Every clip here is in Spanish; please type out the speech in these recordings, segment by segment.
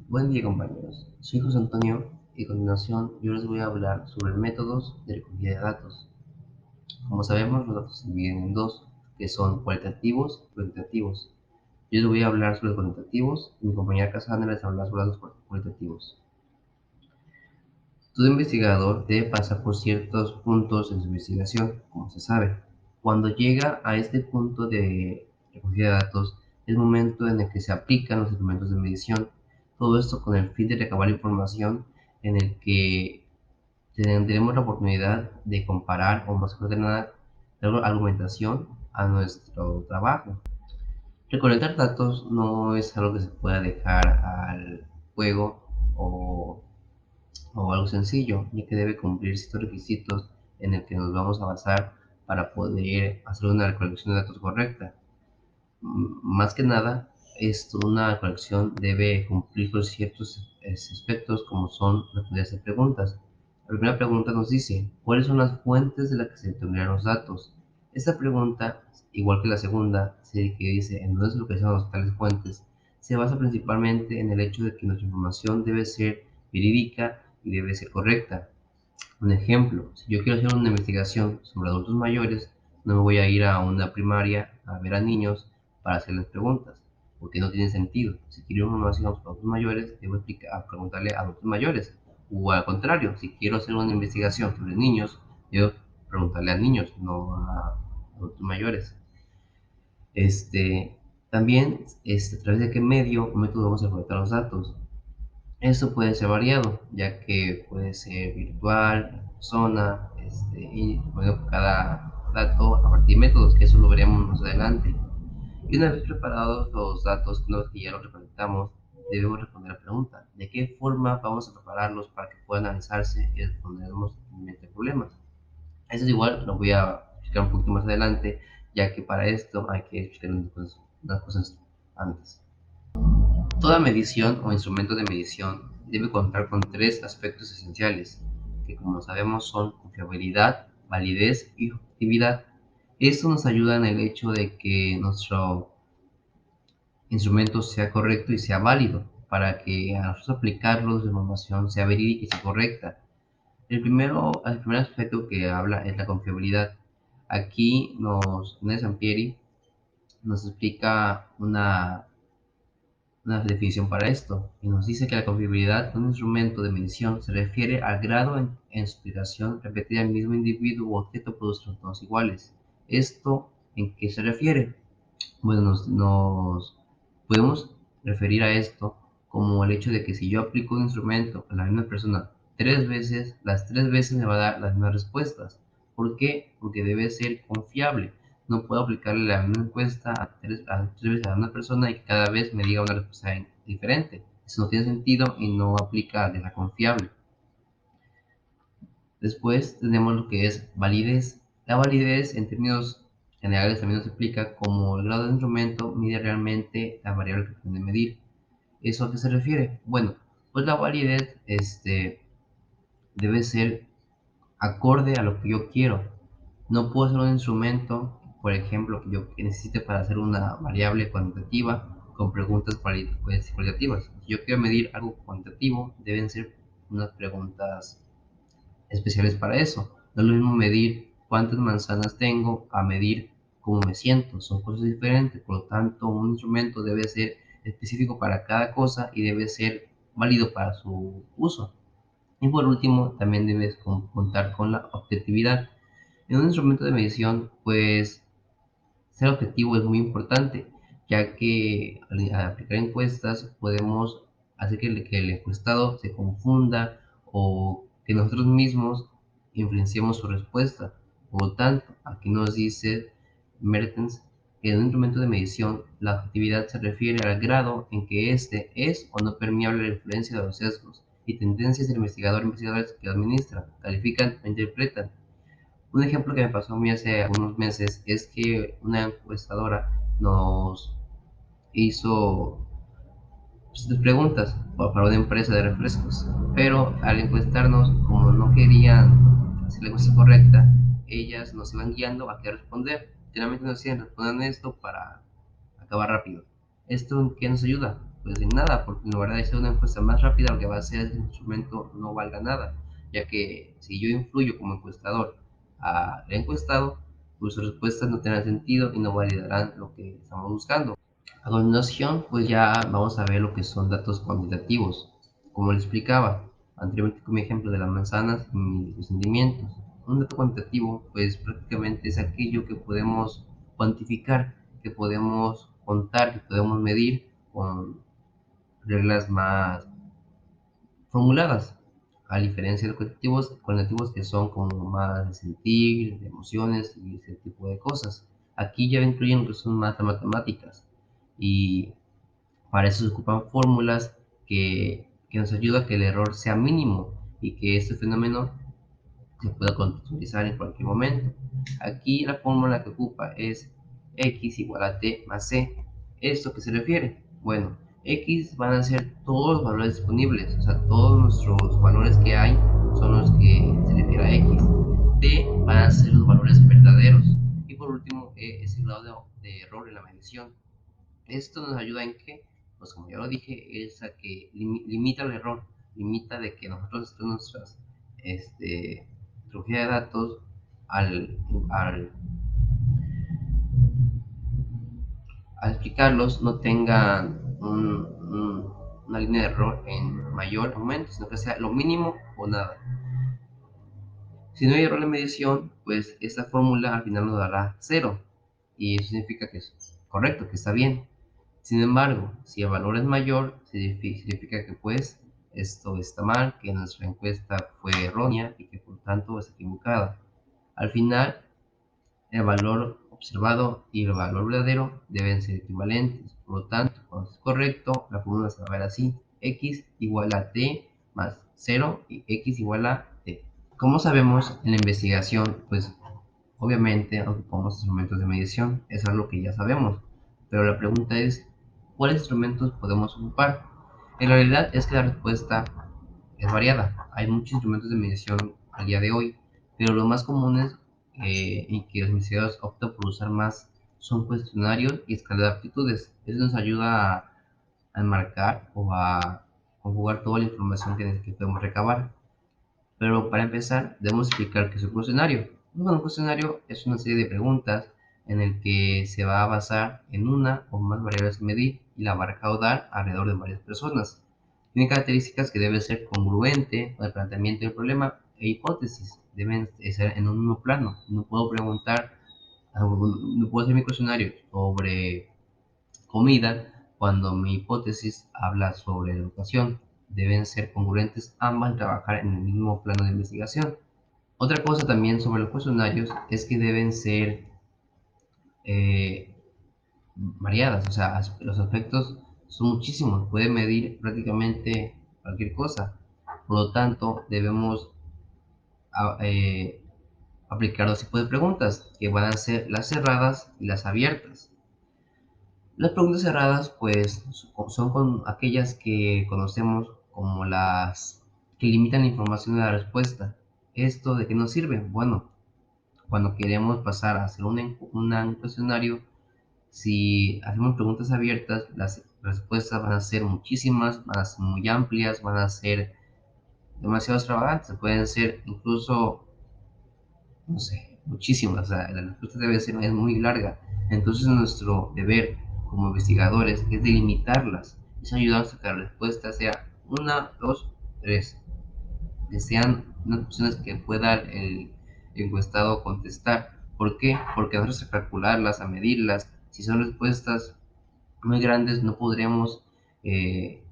Buen día compañeros, soy José Antonio y a continuación yo les voy a hablar sobre métodos de recogida de datos. Como sabemos, los datos se dividen en dos, que son cualitativos y cuantitativos. Yo les voy a hablar sobre los cuantitativos y mi compañera Cassandra les hablará sobre los cualitativos. Todo investigador debe pasar por ciertos puntos en su investigación, como se sabe. Cuando llega a este punto de recogida de datos, es el momento en el que se aplican los instrumentos de medición. Todo esto con el fin de recabar información en el que tendremos la oportunidad de comparar o más que nada dar argumentación a nuestro trabajo. Recolectar datos no es algo que se pueda dejar al juego o algo sencillo, ya que debe cumplir ciertos requisitos en el que nos vamos a basar para poder hacer una recolección de datos correcta. Más que nada, una colección debe cumplir con ciertos aspectos como son responderse preguntas. La primera pregunta nos dice, ¿cuáles son las fuentes de las que se obtendrán los datos? Esta pregunta, igual que la segunda, que dice en dónde se localizan tales fuentes, se basa principalmente en el hecho de que nuestra información debe ser verídica y debe ser correcta. Un ejemplo, si yo quiero hacer una investigación sobre adultos mayores, no me voy a ir a una primaria a ver a niños para hacerles preguntas, porque no tiene sentido. Si quiero información sobre adultos mayores, debo preguntarle a adultos mayores. O al contrario, si quiero hacer una investigación sobre niños, debo preguntarle a niños, no a adultos mayores. También, a través de qué medio o método vamos a recolectar los datos. Esto puede ser variado, ya que puede ser virtual, en persona, y bueno, cada dato a partir de métodos, que eso lo veremos más adelante. Y una vez preparados los datos, una vez que ya los recolectamos, debemos responder la pregunta, ¿de qué forma vamos a prepararlos para que puedan analizarse y respondernos a problemas? Eso es igual, lo voy a explicar un poquito más adelante, ya que para esto hay que explicar unas cosas antes. Toda medición o instrumento de medición debe contar con tres aspectos esenciales, que como sabemos son confiabilidad, validez y objetividad. Esto nos ayuda en el hecho de que nuestro instrumento sea correcto y sea válido, para que a nosotros aplicarlo su información sea verídica y sea correcta. El primer aspecto que habla es la confiabilidad. Aquí Ned Sampieri nos explica una definición para esto, y nos dice que la confiabilidad de un instrumento de medición se refiere al grado en su aplicación repetida al mismo individuo u objeto produce resultados iguales. ¿Esto en qué se refiere? Bueno, nos podemos referir a esto como el hecho de que si yo aplico un instrumento a la misma persona tres veces, las tres veces me va a dar las mismas respuestas. ¿Por qué? Porque debe ser confiable. No puedo aplicarle la misma encuesta a tres veces a una persona y que cada vez me diga una respuesta diferente. Eso no tiene sentido y no aplica de la confiable. Después tenemos lo que es validez. La validez en términos generales también nos explica cómo el grado de instrumento mide realmente la variable que pretende medir. ¿Eso a qué se refiere? Bueno, pues la validez debe ser acorde a lo que yo quiero. No puedo hacer un instrumento, por ejemplo, que yo necesite para hacer una variable cuantitativa con preguntas cualitativas. Si yo quiero medir algo cuantitativo, deben ser unas preguntas especiales para eso. No es lo mismo medir cuántas manzanas tengo a medir cómo me siento. Son cosas diferentes, por lo tanto, un instrumento debe ser específico para cada cosa y debe ser válido para su uso. Y por último, también debes contar con la objetividad. En un instrumento de medición, pues ser objetivo es muy importante, ya que al aplicar encuestas podemos hacer que el encuestado se confunda o que nosotros mismos influenciemos su respuesta. Por lo tanto, aquí nos dice Mertens que en un instrumento de medición la objetividad se refiere al grado en que éste es o no permeable a la influencia de los sesgos y tendencias del investigador o investigadores que administran, califican o interpretan. Un ejemplo que me pasó a mí hace algunos meses es que una encuestadora nos hizo preguntas para una empresa de refrescos, pero al encuestarnos, como no querían hacer la encuesta correcta, ellas nos iban guiando a qué responder. Generalmente nos decían, respondan esto para acabar rápido. ¿Esto en qué nos ayuda? puede decir nada, porque en lugar de hacer una encuesta más rápida, lo que va a hacer es que el instrumento no valga nada, ya que si yo influyo como encuestador al encuestado, pues sus respuestas no tendrán sentido y no validarán lo que estamos buscando. A continuación, pues ya vamos a ver lo que son datos cuantitativos. Como les explicaba anteriormente con mi ejemplo de las manzanas y mis sentimientos. Un dato cuantitativo, pues prácticamente es aquello que podemos cuantificar, que podemos contar, que podemos medir con reglas más formuladas, a diferencia de los cuantitativos que son como más de sentir, de emociones y ese tipo de cosas. Aquí ya incluyen lo que son más matemáticas y para eso se ocupan fórmulas que nos ayudan a que el error sea mínimo y que este fenómeno se pueda contextualizar en cualquier momento. Aquí la fórmula que ocupa es x igual a t más c. ¿Esto a qué se refiere? Bueno, x van a ser todos los valores disponibles, o sea, todos nuestros valores que hay son los que se refiere a x. T van a ser los valores verdaderos. Y por último, e es el grado de error en la medición. Esto nos ayuda en que, pues como ya lo dije, es a que limita el error, limita de que nosotros nuestras tecnología de datos al, al, al explicarlos no tengan una línea de error en mayor aumento, sino que sea lo mínimo o nada. Si no hay error en medición, pues esta fórmula al final nos dará cero y eso significa que es correcto, que está bien. Sin embargo, si el valor es mayor, significa que pues esto está mal, que nuestra encuesta fue errónea y que por tanto es equivocada. Al final, el valor observado y el valor verdadero deben ser equivalentes. Por lo tanto, cuando es correcto, la fórmula se va a ver así: x igual a t más 0 y x igual a t. Como sabemos, en la investigación, pues obviamente ocupamos instrumentos de medición, es algo que ya sabemos, pero la pregunta es, ¿cuáles instrumentos podemos ocupar? En la realidad es que la respuesta es variada. Hay muchos instrumentos de medición al día de hoy, pero los más comunes y que los investigadores optan por usar más son cuestionarios y escala de aptitudes. Eso nos ayuda a enmarcar o a conjugar toda la información que podemos recabar. Pero para empezar, debemos explicar qué es un cuestionario. Bueno, un cuestionario es una serie de preguntas en el que se va a basar en una o más variables a medir y la va a recaudar alrededor de varias personas. Tiene características que debe ser congruente con el planteamiento del problema e hipótesis. Deben ser en un mismo plano. No puedo preguntar, no puedo hacer mi cuestionario sobre comida cuando mi hipótesis habla sobre educación. Deben ser congruentes ambas y trabajar en el mismo plano de investigación. Otra cosa también sobre los cuestionarios es que deben ser eh, variadas, o sea, los aspectos son muchísimos, puede medir prácticamente cualquier cosa. Por lo tanto, debemos a- eh, aplicar dos tipos de preguntas, que van a ser las cerradas y las abiertas. Las preguntas cerradas, pues, son con aquellas que conocemos como las que limitan la información de la respuesta. ¿Esto de qué nos sirve? Bueno, cuando queremos pasar a hacer un cuestionario, si hacemos preguntas abiertas, las respuestas van a ser muchísimas, van a ser muy amplias, van a ser demasiado extravagantes, pueden ser incluso, no sé, muchísimas, o sea, la respuesta debe ser es muy larga. Entonces nuestro deber como investigadores es delimitarlas, es ayudarnos a que la respuesta sea una, dos, tres, que sean unas opciones que pueda el encuestado contestar. ¿Por qué? Porque nosotros a calcularlas, a medirlas, si son respuestas muy grandes eh,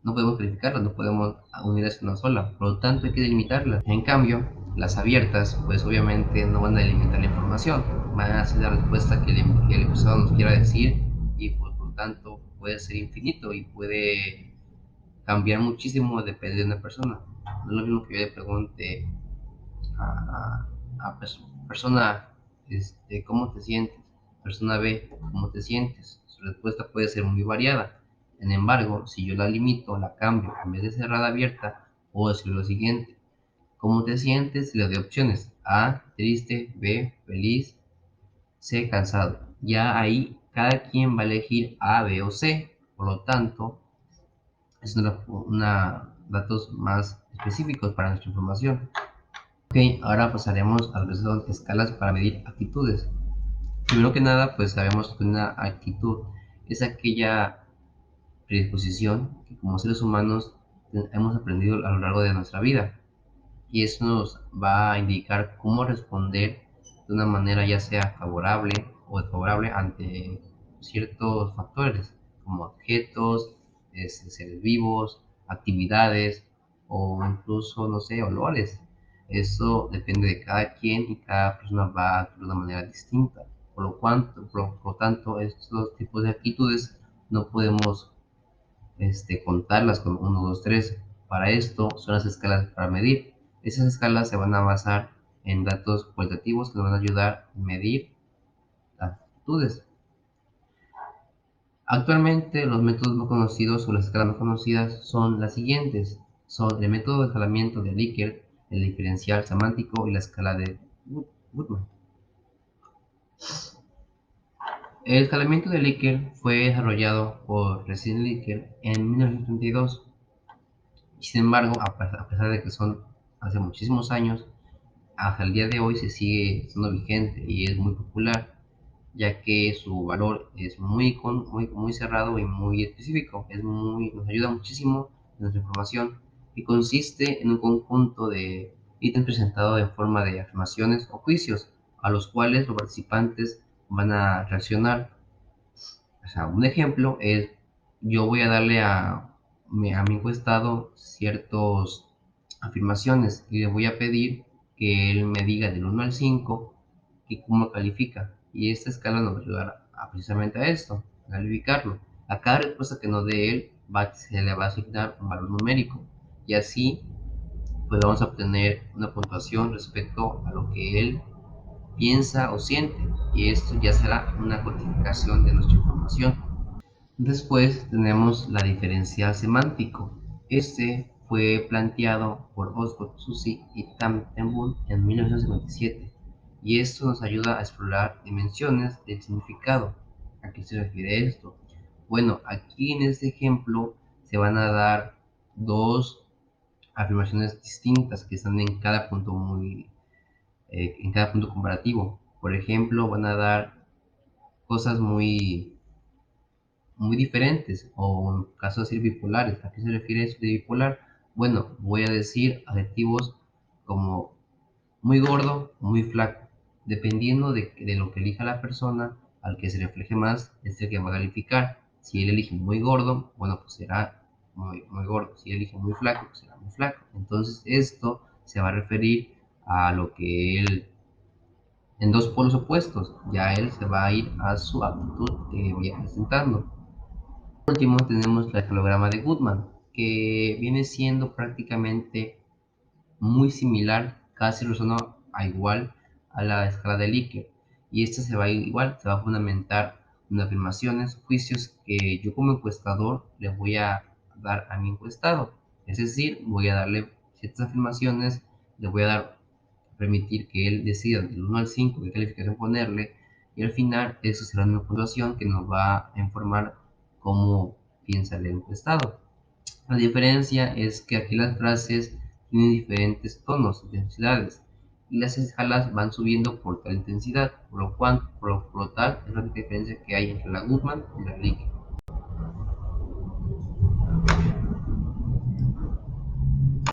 no podemos calificarlas, no podemos unirlas en una sola, por lo tanto hay que delimitarlas. En cambio, las abiertas, pues obviamente no van a delimitar la información, van a hacer la respuesta que el encuestado nos quiera decir y pues, por lo tanto puede ser infinito y puede cambiar muchísimo depende de una persona. No es lo mismo que yo le pregunte a persona ¿cómo te sientes? Persona B, ¿cómo te sientes? Su respuesta puede ser muy variada. Sin embargo, si yo la limito, la cambio, en vez de cerrada abierta, puedo decir lo siguiente: ¿cómo te sientes? Le doy opciones: A, triste; B, feliz; C, cansado. Ya ahí cada quien va a elegir A, B o C. Por lo tanto, Es datos más específicos para nuestra información. Ok, ahora pasaremos a lo que son escalas para medir actitudes. Primero que nada, pues sabemos que una actitud es aquella predisposición que como seres humanos hemos aprendido a lo largo de nuestra vida, y eso nos va a indicar cómo responder de una manera ya sea favorable o desfavorable ante ciertos factores como objetos, seres vivos, actividades o incluso, no sé, olores. Eso depende de cada quien y cada persona va a actuar de una manera distinta. Por lo tanto, estos tipos de actitudes no podemos contarlas con uno 2 3. Para esto son las escalas para medir. Esas escalas se van a basar en datos cualitativos que nos van a ayudar a medir las actitudes. Actualmente los métodos más conocidos o las escalas más conocidas son las siguientes. Son el método de escalamiento de Likert, el diferencial semántico y la escala de Goodman. El escalamiento de Likert fue desarrollado por René Likert en 1932. Sin embargo, a pesar de que son hace muchísimos años, hasta el día de hoy se sigue siendo vigente y es muy popular, ya que su valor es muy cerrado y muy específico. Nos ayuda muchísimo en nuestra información y consiste en un conjunto de ítems presentados en forma de afirmaciones o juicios a los cuales los participantes van a reaccionar. O sea, un ejemplo es, yo voy a darle a mi encuestado ciertas afirmaciones y le voy a pedir que él me diga del 1 al 5 y cómo califica. Y esta escala nos va a ayudar precisamente a esto, a calificarlo. A cada respuesta que nos dé él se le va a asignar un valor numérico y así pues vamos a obtener una puntuación respecto a lo que él piensa o siente, y esto ya será una codificación de nuestra información. Después tenemos la diferencial semántico. Este fue planteado por Osgood Susi y Tam Ten-Boom en 1957, y esto nos ayuda a explorar dimensiones del significado. ¿A qué se refiere esto? Bueno, aquí en este ejemplo se van a dar dos afirmaciones distintas que están en cada punto comparativo. Por ejemplo, van a dar cosas muy diferentes, o en caso de ser bipolares. ¿A qué se refiere eso de bipolar? Bueno, voy a decir adjetivos como muy gordo, muy flaco. Dependiendo de lo que elija la persona, al que se refleje más es el que va a calificar. Si él elige muy gordo, bueno, pues será muy gordo. Si él elige muy flaco, pues será muy flaco. Entonces esto se va a referir a lo que él, en dos polos opuestos, ya él se va a ir a su actitud que vaya presentando. Por último tenemos el escalograma de Goodman, que viene siendo prácticamente muy similar, casi resonó a igual a la escala de Likert, y esta se va a igual, se va a fundamentar en afirmaciones, juicios que yo como encuestador le voy a dar a mi encuestado. Es decir, voy a darle ciertas afirmaciones, le voy a permitir que él decida del 1 al 5 qué calificación ponerle, y al final eso será una puntuación que nos va a informar cómo piensa el encuestado. La diferencia es que aquí las frases tienen diferentes tonos, intensidades, y las escalas van subiendo por tal intensidad, por lo tal es la única diferencia que hay entre la Goodman y la Likert.